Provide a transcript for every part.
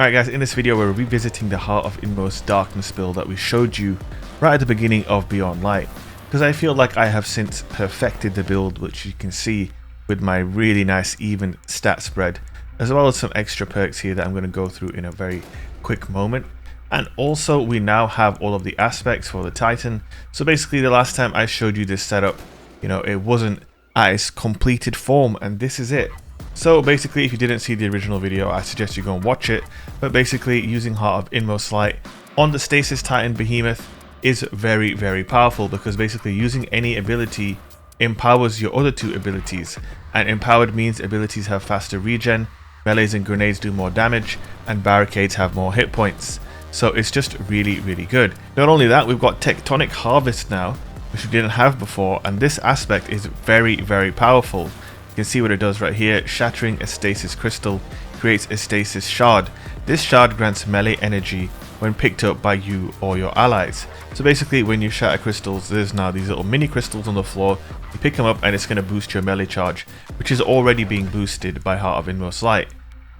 Alright guys, in this video we're revisiting the Heart of Inmost Darkness build that we showed you right at the beginning of Beyond Light, because I feel like I have since perfected the build, which you can see with my really nice even stat spread, as well as some extra perks here that I'm going to go through in a very quick moment. And also we now have all of the aspects for the Titan. So basically the last time I showed you this setup, it wasn't at its completed form, and this is it. So basically, if you didn't see the original video, I suggest you go and watch it. But basically, using Heart of Inmost Light on the Stasis Titan Behemoth is very, very powerful, because basically using any ability empowers your other two abilities. And empowered means abilities have faster regen, melees and grenades do more damage, and barricades have more hit points. So it's just really, really good. Not only that, we've got Tectonic Harvest now, which we didn't have before, and this aspect is very, very powerful. You can see what it does right here. Shattering a stasis crystal creates a stasis shard. This shard grants melee energy when picked up by you or your allies. So basically, when you shatter crystals, there's now these little mini crystals on the floor. You pick them up and it's going to boost your melee charge, which is already being boosted by Heart of Inmost Light.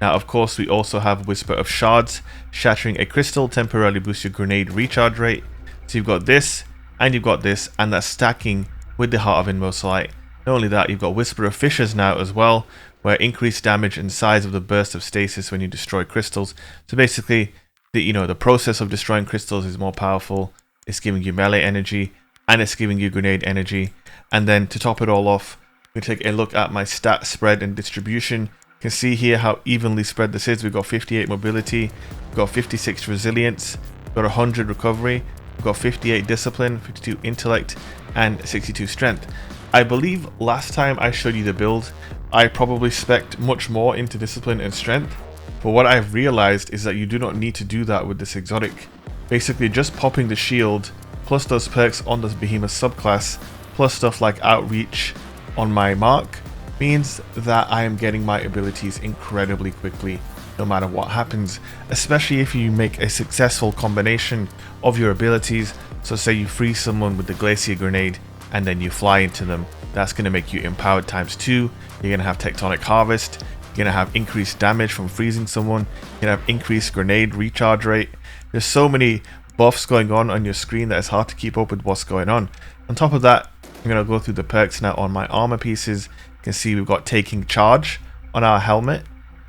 Now of course we also have Whisper of Shards. Shattering a crystal temporarily boosts your grenade recharge rate. So you've got this and you've got this, and that's stacking with the Heart of Inmost Light. Not only that, you've got Whisper of Fissures now as well, where increased damage and size of the burst of stasis when you destroy crystals. So basically, the process of destroying crystals is more powerful. It's giving you melee energy, and it's giving you grenade energy. And then to top it all off, we take a look at my stat spread and distribution. You can see here how evenly spread this is. We've got 58 mobility, we've got 56 resilience, we've got 100 recovery, we've got 58 discipline, 52 intellect, and 62 strength. I believe last time I showed you the build, I probably spec'd much more into discipline and strength, but what I've realized is that you do not need to do that with this exotic. Basically just popping the shield, plus those perks on the Behemoth subclass, plus stuff like outreach on my mark, means that I am getting my abilities incredibly quickly, no matter what happens, especially if you make a successful combination of your abilities. So say you freeze someone with the Glacier Grenade, and then you fly into them. That's going to make you empowered ×2. You're going to have Tectonic Harvest. You're going to have increased damage from freezing someone. You're going to have increased grenade recharge rate. There's so many buffs going on your screen that it's hard to keep up with what's going on. On top of that, I'm going to go through the perks now on my armor pieces. You can see we've got Taking Charge on our helmet.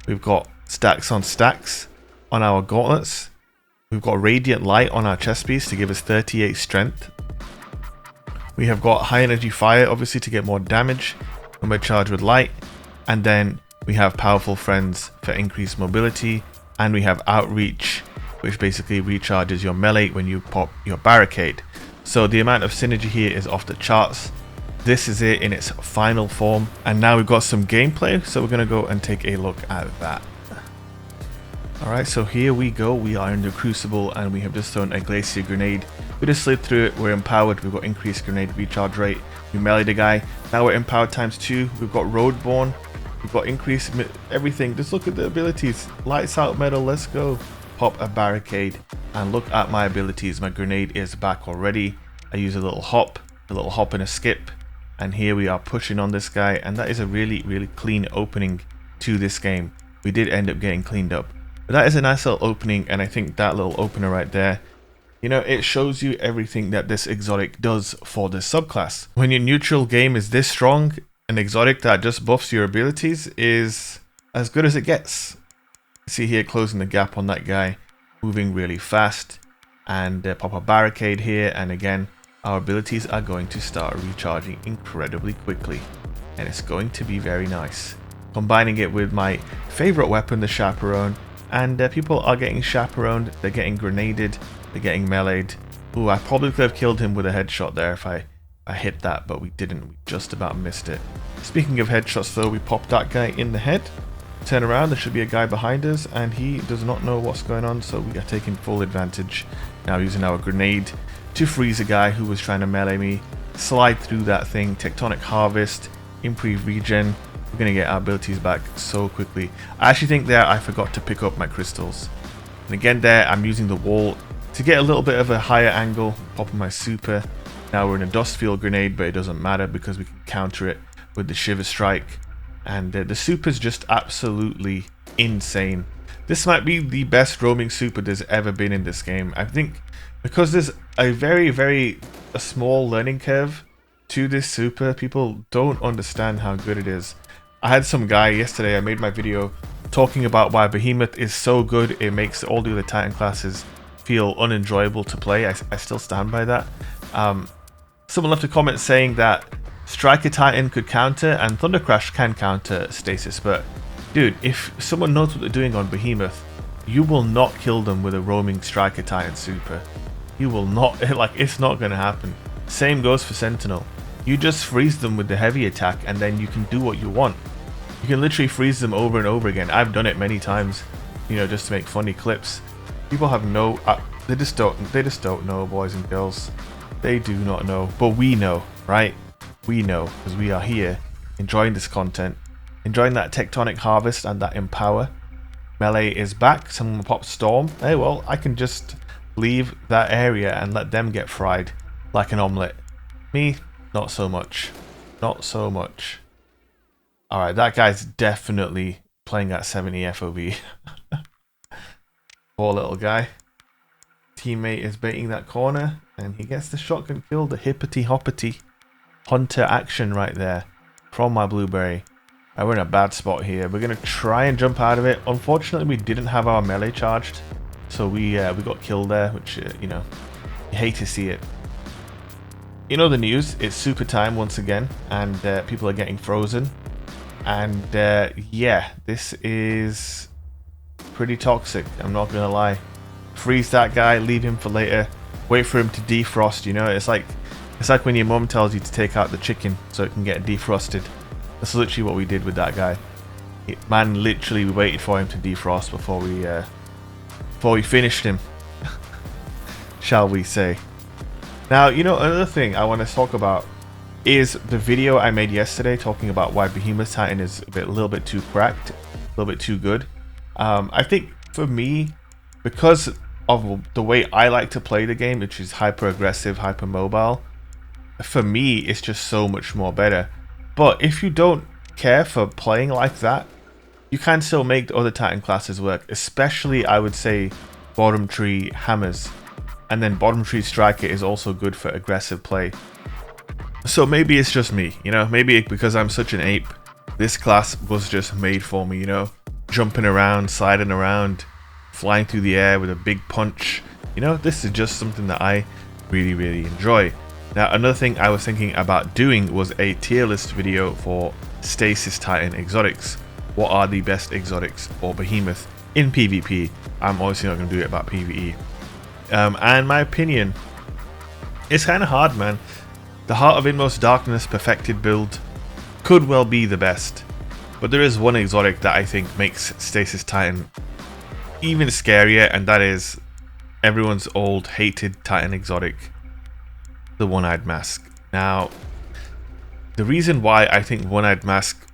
We've got stacks on stacks on our gauntlets. We've got Radiant Light on our chest piece to give us 38 strength. We have got High Energy Fire, obviously, to get more damage when we're charged with light. And then we have Powerful Friends for increased mobility. And we have Outreach, which basically recharges your melee when you pop your barricade. So the amount of synergy here is off the charts. This is it in its final form. And now we've got some gameplay, so we're going to go and take a look at that. Alright, so here we go. We are in the Crucible and we have just thrown a Glacier Grenade. We just slid through it. We're empowered. We've got increased grenade recharge rate. We meleeed a guy. Now we're empowered ×2. We've got Roadborne. We've got increased everything. Just look at the abilities. Lights out metal. Let's go. Pop a barricade. And look at my abilities. My grenade is back already. I use a little hop and a skip. And here we are pushing on this guy. And that is a really, really clean opening to this game. We did end up getting cleaned up. But that is a nice little opening, and I think that little opener right there, it shows you everything that this exotic does for this subclass. When your neutral game is this strong, an exotic that just buffs your abilities is as good as it gets. See here, closing the gap on that guy, moving really fast, and pop a barricade here, and again, our abilities are going to start recharging incredibly quickly, and it's going to be very nice. Combining it with my favorite weapon, the Chaperone, and people are getting chaperoned, they're getting grenaded, they're getting meleeed. Ooh, I probably could have killed him with a headshot there if I hit that, but we didn't. We just about missed it. Speaking of headshots though, we popped that guy in the head. Turn around, there should be a guy behind us, and he does not know what's going on, so we are taking full advantage. Now using our grenade to freeze a guy who was trying to melee me. Slide through that thing, Tectonic Harvest, improve regen. We're going to get our abilities back so quickly. I actually think there I forgot to pick up my crystals. And again there, I'm using the wall to get a little bit of a higher angle, popping my super. Now we're in a dust field grenade, but it doesn't matter because we can counter it with the Shiver Strike. And the super is just absolutely insane. This might be the best roaming super there's ever been in this game. I think because there's a very small learning curve to this super, people don't understand how good it is. I had some guy yesterday, I made my video talking about why Behemoth is so good it makes all the other Titan classes feel unenjoyable to play. I still stand by that. Someone left a comment saying that Striker Titan could counter and Thunder Crash can counter Stasis, but dude, if someone knows what they're doing on Behemoth, you will not kill them with a roaming Striker Titan super. You will not, like, it's not going to happen. Same goes for Sentinel. You just freeze them with the heavy attack and then you can do what you want. You can literally freeze them over and over again. I've done it many times, you know, just to make funny clips. People have no, they just don't know, boys and girls. They do not know, but we know, right? We know, because we are here, enjoying this content, enjoying that Tectonic Harvest and that Empower. Melee is back, someone pop Storm. Hey, well, I can just leave that area and let them get fried like an omelette. Me, not so much. Not so much. Alright, that guy's definitely playing at 70 FOV. Poor little guy. Teammate is baiting that corner, and he gets the shotgun kill, the hippity-hoppity hunter action right there from my blueberry. We're in a bad spot here. We're going to try and jump out of it. Unfortunately, we didn't have our melee charged, so we got killed there, which, you know, you hate to see it. You know the news, it's super time once again, and people are getting frozen. And yeah, this is pretty toxic, I'm not gonna lie. Freeze that guy, leave him for later, wait for him to defrost, you know. It's like when your mum tells you to take out the chicken so it can get defrosted. That's literally what we did with that guy. Man, literally we waited for him to defrost before we finished him. Shall we say. Now, you know, another thing I want to talk about is the video I made yesterday talking about why Behemoth Titan is a little bit too cracked, a little bit too good. I think for me, because of the way I like to play the game, which is hyper aggressive, hyper mobile, for me it's just so much more better. But if you don't care for playing like that, you can still make the other Titan classes work, especially I would say bottom tree hammers, and then bottom tree striker is also good for aggressive play. So maybe it's just me, you know, maybe because I'm such an ape, this class was just made for me, you know, jumping around, sliding around, flying through the air with a big punch. You know, this is just something that I really enjoy. Now, another thing I was thinking about doing was a tier list video for Stasis Titan exotics. What are the best exotics for Behemoth in PvP? I'm obviously not going to do it about PvE. And my opinion, it's kind of hard, man. The Heart of Inmost Darkness perfected build could well be the best, but there is one exotic that I think makes Stasis Titan even scarier, and that is everyone's old hated Titan exotic, the One-Eyed Mask. Now, the reason why I think One-Eyed Mask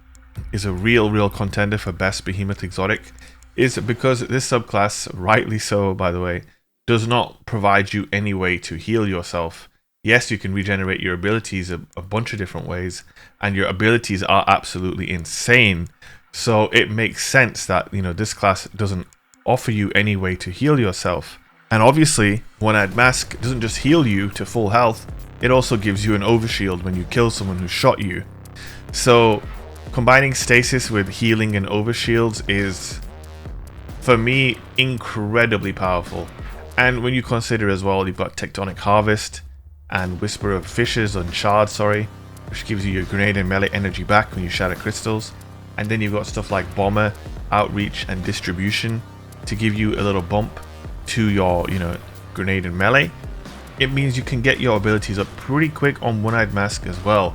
is a real contender for best Behemoth exotic is because this subclass, rightly so by the way, does not provide you any way to heal yourself. Yes, you can regenerate your abilities a bunch of different ways, and your abilities are absolutely insane. So it makes sense that, you know, this class doesn't offer you any way to heal yourself. And obviously, One-Eyed Mask doesn't just heal you to full health, it also gives you an overshield when you kill someone who shot you. So combining stasis with healing and overshields is, for me, incredibly powerful. And when you consider as well, you've got Tectonic Harvest and Whisper of Fishes on Shard, which gives you your grenade and melee energy back when you shatter crystals. And then you've got stuff like Bomber, Outreach, and Distribution to give you a little bump to your, you know, grenade and melee. It means you can get your abilities up pretty quick on One-Eyed Mask as well.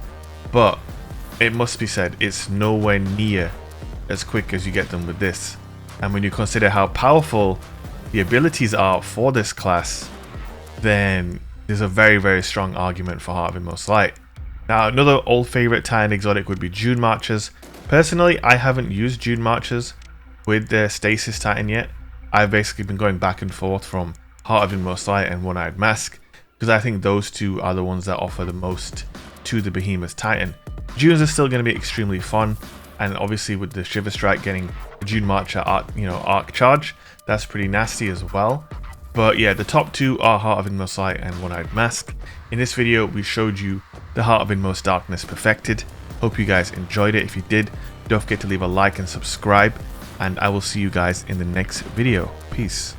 But it must be said, it's nowhere near as quick as you get them with this. And when you consider how powerful the abilities are for this class, then there's a very strong argument for Heart of Inmost Light. Now, another old favorite Titan exotic would be June Marchers. Personally, I haven't used June Marchers with the Stasis Titan yet. I've basically been going back and forth from Heart of Inmost Light and One-Eyed Mask, because I think those two are the ones that offer the most to the Behemoth Titan. Junes are still going to be extremely fun. and obviously with the Shiver Strike getting the June Marcher arc charge, that's pretty nasty as well. But yeah, the top two are Heart of Inmost Light and One-Eyed Mask. In this video, we showed you the Heart of Inmost Darkness perfected. Hope you guys enjoyed it. If you did, don't forget to leave a like and subscribe, and I will see you guys in the next video. Peace.